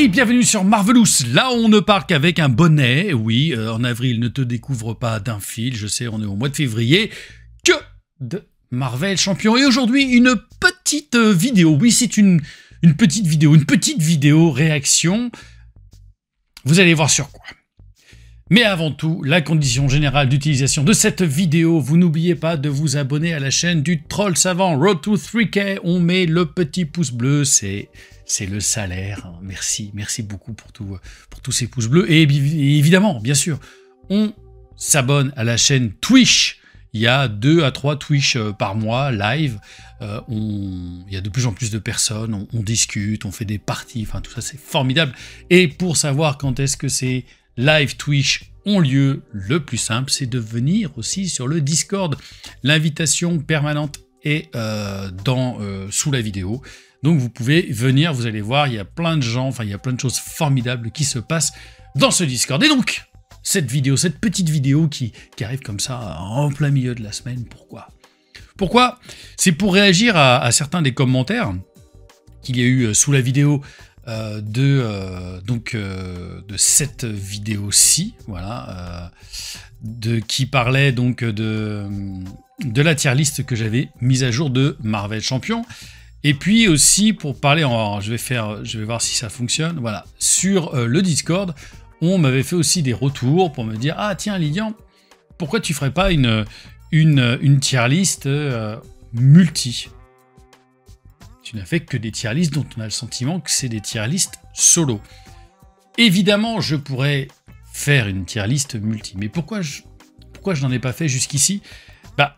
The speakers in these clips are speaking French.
Oui, bienvenue sur Marvelous, là on ne part qu'avec un bonnet. Oui, en avril, ne te découvre pas d'un fil, je sais, on est au mois de février, que de Marvel Champion. Et aujourd'hui, une petite vidéo, oui c'est une petite vidéo réaction. Vous allez voir sur quoi. Mais avant tout, la condition générale d'utilisation de cette vidéo, vous n'oubliez pas de vous abonner à la chaîne du Troll Savant, Road to 3K, on met le petit pouce bleu, c'est le salaire, merci beaucoup pour tous ces pouces bleus, et évidemment, bien sûr, on s'abonne à la chaîne Twitch, il y a 2 à 3 Twitch par mois, live, il y a de plus en plus de personnes, on discute, on fait des parties, enfin tout ça c'est formidable, et pour savoir quand est-ce que ces live Twitch ont lieu, le plus simple, c'est de venir aussi sur le Discord. L'invitation permanente est sous la vidéo. Donc vous pouvez venir, vous allez voir, il y a plein de gens, enfin il y a plein de choses formidables qui se passent dans ce Discord. Et donc, cette petite vidéo qui arrive comme ça en plein milieu de la semaine, pourquoi? C'est pour réagir à certains des commentaires qu'il y a eu sous la vidéo de cette vidéo-ci, voilà, qui parlait donc de la tier list que j'avais mise à jour de Marvel Champion, et puis aussi pour parler, je vais voir si ça fonctionne, voilà, sur le Discord, on m'avait fait aussi des retours pour me dire, ah tiens Lilian, pourquoi tu ferais pas une tier list multi? Tu n'as fait que des tier lists dont on a le sentiment que c'est des tier lists solo. Évidemment, je pourrais faire une tier list multi, mais pourquoi je n'en ai pas fait jusqu'ici? Bah,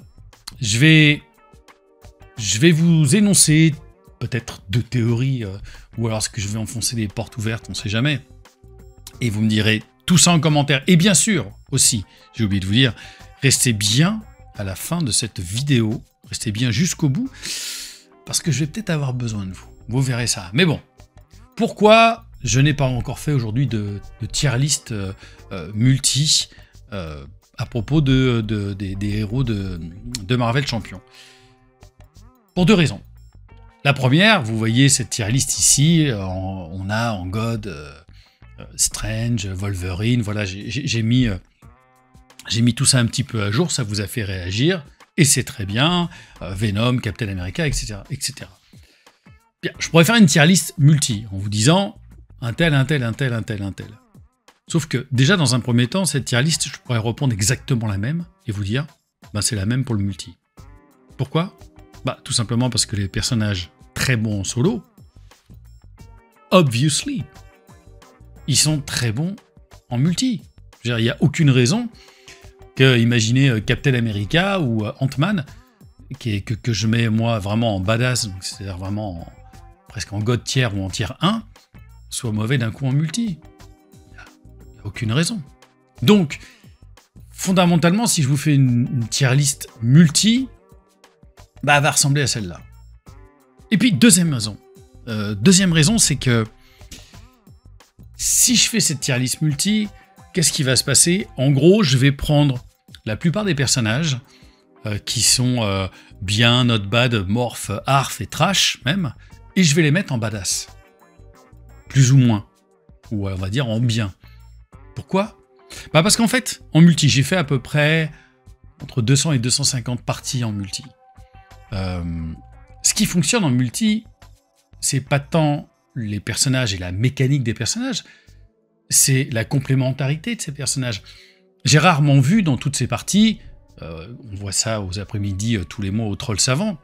je vais vous énoncer peut-être 2 théories, ou alors est-ce que je vais enfoncer des portes ouvertes, on ne sait jamais. Et vous me direz tout ça en commentaire. Et bien sûr, aussi, j'ai oublié de vous dire, restez bien à la fin de cette vidéo, restez bien jusqu'au bout, parce que je vais peut-être avoir besoin de vous. Vous verrez ça. Mais bon, pourquoi je n'ai pas encore fait aujourd'hui de tier list multi à propos des héros de Marvel Champion? Pour 2 raisons. La première, vous voyez cette tier list ici, on a en God Strange, Wolverine, voilà, j'ai mis tout ça un petit peu à jour, ça vous a fait réagir. Et c'est très bien, Venom, Captain America, etc., etc. Bien, je pourrais faire une tier list multi, en vous disant un tel. Sauf que, déjà, dans un premier temps, cette tier list, je pourrais reprendre exactement la même, et vous dire, ben, c'est la même pour le multi. Pourquoi? Bah, tout simplement parce que les personnages très bons en solo, obviously, ils sont très bons en multi. Je veux dire, il n'y a aucune raison imaginez Captain America ou Ant-Man, que je mets moi vraiment en badass, c'est-à-dire vraiment presque en God tier ou en tier 1, soit mauvais d'un coup en multi. Il n'y a aucune raison. Donc, fondamentalement, si je vous fais une tier list multi, bah, elle va ressembler à celle-là. Et puis, deuxième raison, c'est que si je fais cette tier list multi, qu'est-ce qui va se passer? En gros, je vais prendre la plupart des personnages qui sont bien, not bad, morph, arf et trash même, et je vais les mettre en badass. Plus ou moins. Ou on va dire en bien. Pourquoi? Bah parce qu'en fait, en multi, j'ai fait à peu près entre 200 et 250 parties en multi. Ce qui fonctionne en multi, c'est pas tant les personnages et la mécanique des personnages, c'est la complémentarité de ces personnages. J'ai rarement vu dans toutes ces parties, on voit ça aux après-midi tous les mois au Troll Savant,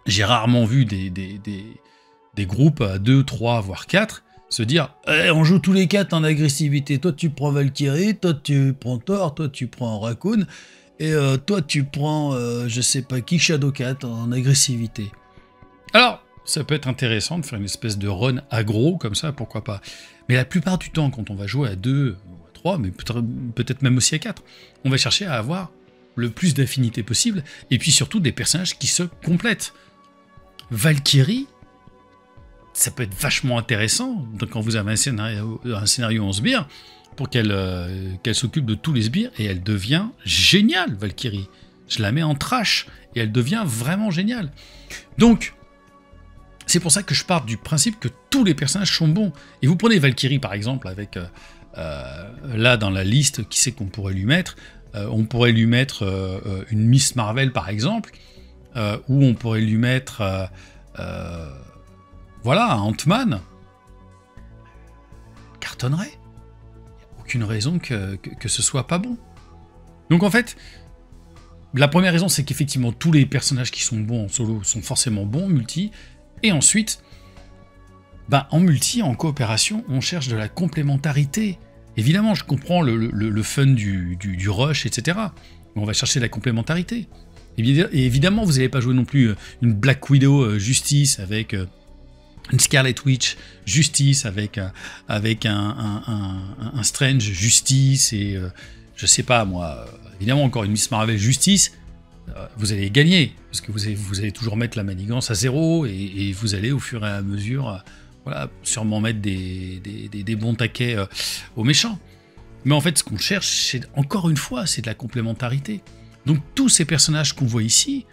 j'ai rarement vu des groupes à 2, 3, voire 4 se dire hey, on joue tous les 4 en agressivité, toi tu prends Valkyrie, toi tu prends Thor, toi tu prends Raccoon, et toi tu prends je sais pas qui, Shadowcat en agressivité. Alors, ça peut être intéressant de faire une espèce de run aggro comme ça, pourquoi pas. Mais la plupart du temps, quand on va jouer à 2 ou à 3, mais peut-être même aussi à 4, on va chercher à avoir le plus d'affinités possible, et puis surtout des personnages qui se complètent. Valkyrie, ça peut être vachement intéressant quand vous avez un scénario en sbire, pour qu'elle s'occupe de tous les sbires, et elle devient géniale, Valkyrie. Je la mets en trash, et elle devient vraiment géniale. Donc, c'est pour ça que je pars du principe que tous les personnages sont bons. Et vous prenez Valkyrie par exemple, avec là dans la liste, qui c'est qu'on pourrait lui mettre? On pourrait lui mettre une Miss Marvel par exemple, ou on pourrait lui mettre voilà, un Ant-Man. Cartonnerait. Il n'y a aucune raison que ce soit pas bon. Donc en fait, la première raison, c'est qu'effectivement tous les personnages qui sont bons en solo sont forcément bons en multi, et ensuite, en multi, en coopération, on cherche de la complémentarité. Évidemment, je comprends le fun du rush, etc. Mais on va chercher de la complémentarité. Et évidemment, vous n'allez pas jouer non plus une Black Widow Justice avec une Scarlet Witch Justice, avec un Strange Justice, et je sais pas moi, évidemment encore une Miss Marvel Justice. Vous allez gagner, parce que vous allez toujours mettre la manigance à 0, et vous allez au fur et à mesure, voilà, sûrement mettre des bons taquets aux méchants. Mais en fait, ce qu'on cherche, c'est, encore une fois, c'est de la complémentarité. Donc tous ces personnages qu'on voit ici,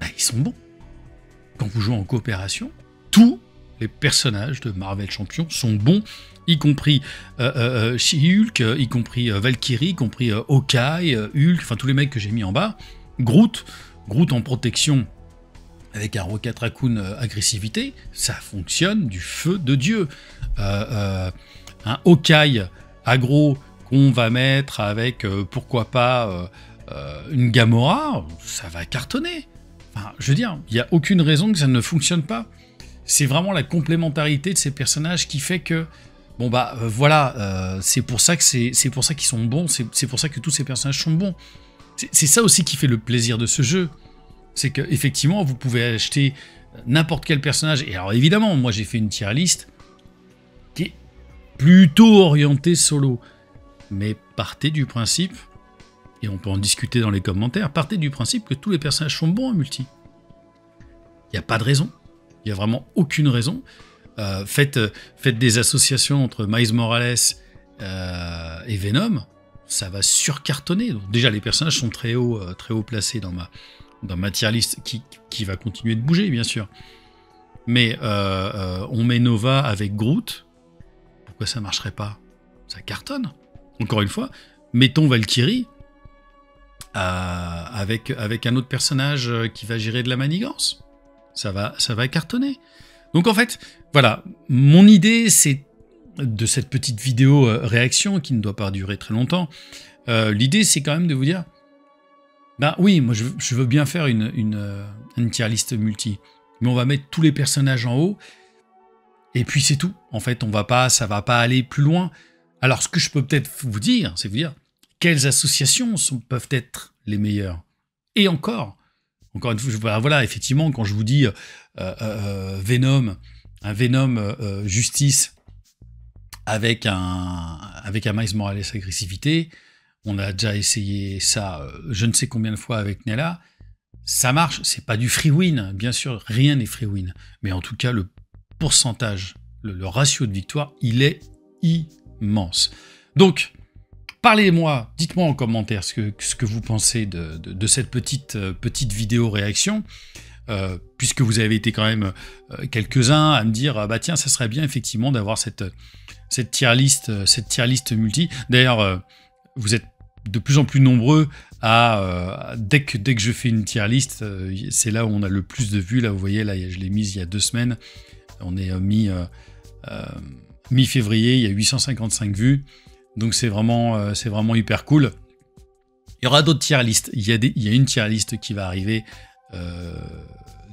ils sont bons. Quand vous jouez en coopération, tous les personnages de Marvel Champion sont bons, y compris She-Hulk, y compris Valkyrie, y compris Hawkeye, Hulk, enfin tous les mecs que j'ai mis en bas. Groot en protection avec un Rocket Raccoon agressivité, ça fonctionne du feu de Dieu. Un Hawkeye aggro qu'on va mettre avec, pourquoi pas, une Gamora, ça va cartonner. Enfin, je veux dire, il n'y a aucune raison que ça ne fonctionne pas. C'est vraiment la complémentarité de ces personnages qui fait que, bon voilà, c'est pour ça qu'ils sont bons, c'est pour ça que tous ces personnages sont bons. C'est ça aussi qui fait le plaisir de ce jeu. C'est qu'effectivement, vous pouvez acheter n'importe quel personnage. Et alors évidemment, moi j'ai fait une tier list qui est plutôt orientée solo. Mais partez du principe, et on peut en discuter dans les commentaires, partez du principe que tous les personnages sont bons en multi. Il n'y a pas de raison. Il n'y a vraiment aucune raison. Faites des associations entre Miles Morales et Venom, ça va surcartonner. Donc déjà, les personnages sont très haut placés dans ma tier list, qui va continuer de bouger, bien sûr. Mais on met Nova avec Groot. Pourquoi ça ne marcherait pas? Ça cartonne. Encore une fois, mettons Valkyrie avec un autre personnage qui va gérer de la manigance. Ça va cartonner. Donc en fait, voilà, mon idée, c'est de cette petite vidéo réaction qui ne doit pas durer très longtemps. L'idée, c'est quand même de vous dire, oui, moi je veux bien faire une tier list multi, mais on va mettre tous les personnages en haut, et puis c'est tout. En fait, ça va pas aller plus loin. Alors, ce que je peux peut-être vous dire, c'est vous dire quelles associations peuvent être les meilleures. Et encore une fois, voilà, effectivement, quand je vous dis Venom, un Venom Justice avec un Miles Morales agressivité, on a déjà essayé ça je ne sais combien de fois avec Nella, ça marche, c'est pas du free win, bien sûr, rien n'est free win, mais en tout cas, le pourcentage, le ratio de victoire, il est immense. Donc, parlez-moi, dites-moi en commentaire ce que vous pensez de cette petite vidéo réaction, puisque vous avez été quand même quelques-uns à me dire tiens, ça serait bien effectivement d'avoir cette tier list multi. D'ailleurs, vous êtes de plus en plus nombreux à dès que je fais une tier list, c'est là où on a le plus de vues. Là, vous voyez, là, je l'ai mise il y a 2 semaines. On est mi-février, il y a 855 vues. Donc c'est vraiment hyper cool. Il y aura d'autres tier lists. Il y a une tier list qui va arriver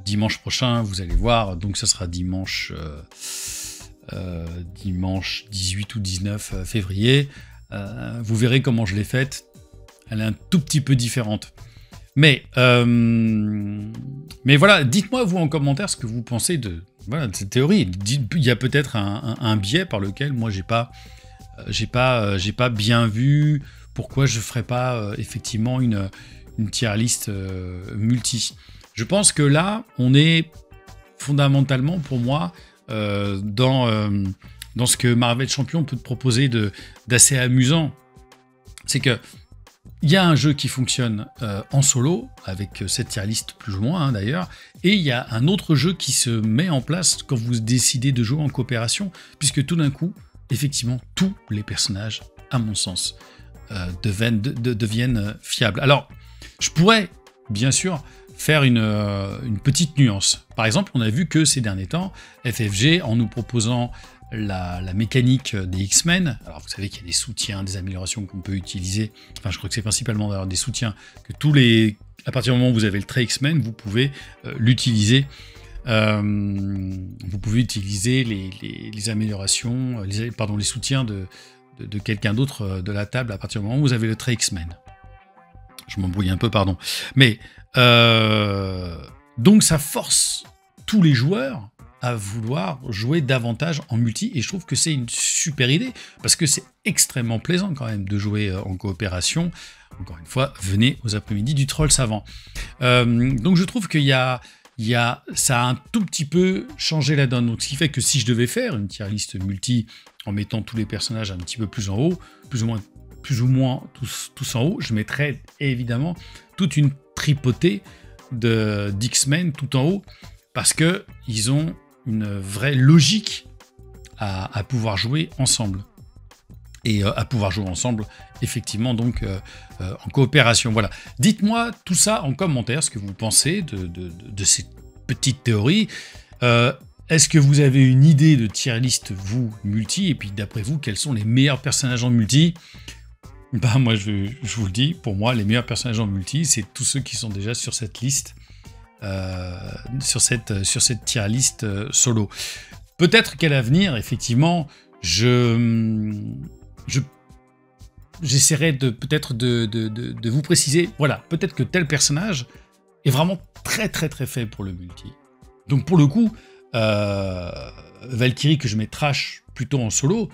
dimanche prochain, vous allez voir. Donc ça sera dimanche 18 ou 19 février. Vous verrez comment je l'ai faite. Elle est un tout petit peu différente. Mais voilà, dites-moi vous en commentaire ce que vous pensez de cette théorie. Il y a peut-être un biais par lequel moi j'ai pas bien vu pourquoi je ferais pas effectivement une tier list multi. Je pense que là, on est fondamentalement pour moi dans ce que Marvel Champion peut te proposer d'assez amusant. C'est que il y a un jeu qui fonctionne en solo, avec cette tier list plus ou moins d'ailleurs, et il y a un autre jeu qui se met en place quand vous décidez de jouer en coopération, puisque tout d'un coup, effectivement, tous les personnages, à mon sens, deviennent fiables. Alors, je pourrais, bien sûr, faire une petite nuance. Par exemple, on a vu que ces derniers temps, FFG, en nous proposant la mécanique des X-Men, alors vous savez qu'il y a des soutiens, des améliorations qu'on peut utiliser, enfin je crois que c'est principalement d'ailleurs des soutiens, que à partir du moment où vous avez le trait X-Men, vous pouvez l'utiliser. Vous pouvez utiliser les améliorations, les soutiens de quelqu'un d'autre de la table à partir du moment où vous avez le trait X-Men. Je m'embrouille un peu, pardon. Mais donc ça force tous les joueurs à vouloir jouer davantage en multi, et je trouve que c'est une super idée, parce que c'est extrêmement plaisant quand même de jouer en coopération. Encore une fois, venez aux après-midi du Troll Savant. Donc je trouve qu'il ça a un tout petit peu changé la donne. Donc ce qui fait que si je devais faire une tier list multi en mettant tous les personnages un petit peu plus en haut, plus ou moins tous en haut, je mettrais évidemment toute une tripotée d'X-Men tout en haut, parce qu'ils ont une vraie logique à pouvoir jouer ensemble. Et à pouvoir jouer ensemble, effectivement, donc en coopération. Voilà. Dites-moi tout ça en commentaire, ce que vous pensez de cette petite théorie. Est-ce que vous avez une idée de tier list, vous, multi? Et puis, d'après vous, quels sont les meilleurs personnages en multi? Bah, moi, je vous le dis, pour moi, les meilleurs personnages en multi, c'est tous ceux qui sont déjà sur cette liste, sur cette tier list solo. Peut-être qu'à l'avenir, effectivement, j'essaierai peut-être de vous préciser, voilà, peut-être que tel personnage est vraiment très très très faible pour le multi. Donc pour le coup, Valkyrie que je mets trash plutôt en solo,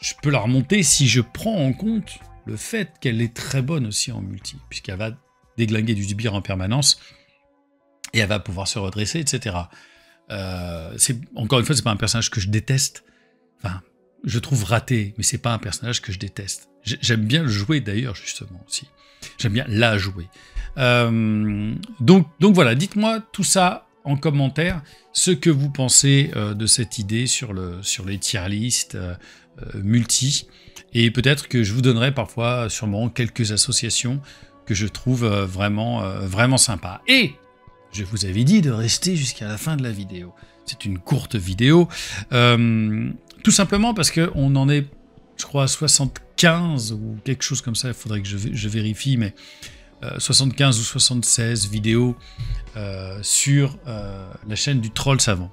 je peux la remonter si je prends en compte le fait qu'elle est très bonne aussi en multi, puisqu'elle va déglinguer du sbire en permanence, et elle va pouvoir se redresser, etc. Encore une fois, c'est pas un personnage que je déteste, enfin, je trouve raté, mais c'est pas un personnage que je déteste. J'aime bien le jouer d'ailleurs, justement, aussi. J'aime bien la jouer. Donc voilà, dites-moi tout ça en commentaire, ce que vous pensez de cette idée sur les tier list multi, et peut-être que je vous donnerai parfois, sûrement, quelques associations que je trouve vraiment sympas. Et je vous avais dit de rester jusqu'à la fin de la vidéo. C'est une courte vidéo, tout simplement parce qu'on en est, je crois, à 75 ou quelque chose comme ça, il faudrait que je vérifie, mais 75 ou 76 vidéos sur la chaîne du Troll Savant.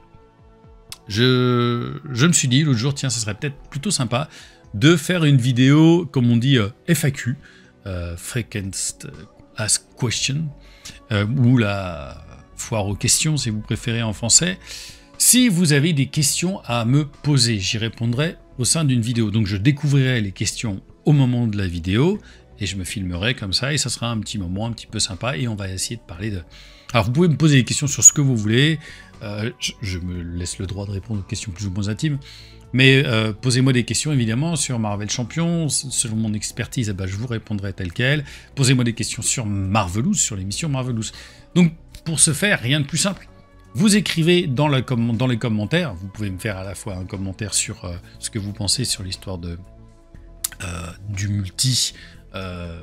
Je me suis dit l'autre jour, tiens, ça serait peut-être plutôt sympa de faire une vidéo, comme on dit, FAQ, Frequent Ask Question, ou la foire aux questions, si vous préférez en français. Si vous avez des questions à me poser, j'y répondrai au sein d'une vidéo. Donc je découvrirai les questions au moment de la vidéo, et je me filmerai comme ça, et ça sera un petit moment un petit peu sympa, et on va essayer de parler de... Alors vous pouvez me poser des questions sur ce que vous voulez, je me laisse le droit de répondre aux questions plus ou moins intimes, mais posez-moi des questions évidemment sur Marvel Champions, selon mon expertise, eh ben, je vous répondrai tel quel. Posez-moi des questions sur Marvelous, sur l'émission Marvelous. Donc pour ce faire, rien de plus simple. Vous écrivez dans les commentaires, vous pouvez me faire à la fois un commentaire sur ce que vous pensez sur l'histoire du multi,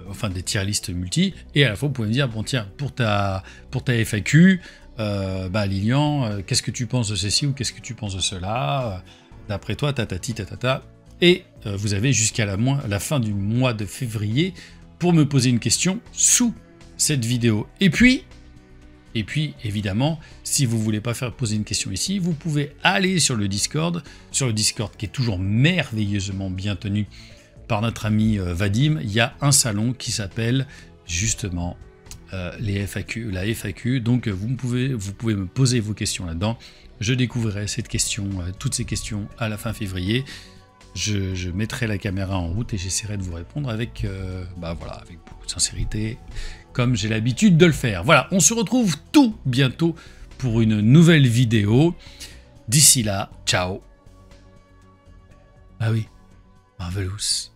enfin des tier list multi, et à la fois vous pouvez me dire, bon tiens, pour ta FAQ, bah Lilian, qu'est-ce que tu penses de ceci ou qu'est-ce que tu penses de cela, d'après toi, tatati tatata, et vous avez jusqu'à la fin du mois de février pour me poser une question sous cette vidéo. Et puis, évidemment, si vous ne voulez pas faire poser une question ici, vous pouvez aller sur le Discord qui est toujours merveilleusement bien tenu par notre ami Vadim. Il y a un salon qui s'appelle justement la FAQ. Donc vous pouvez me poser vos questions là-dedans. Je découvrirai toutes ces questions à la fin février. Je mettrai la caméra en route et j'essaierai de vous répondre avec beaucoup de sincérité, comme j'ai l'habitude de le faire. Voilà, on se retrouve tout bientôt pour une nouvelle vidéo. D'ici là, ciao. Ah oui, Marvelous.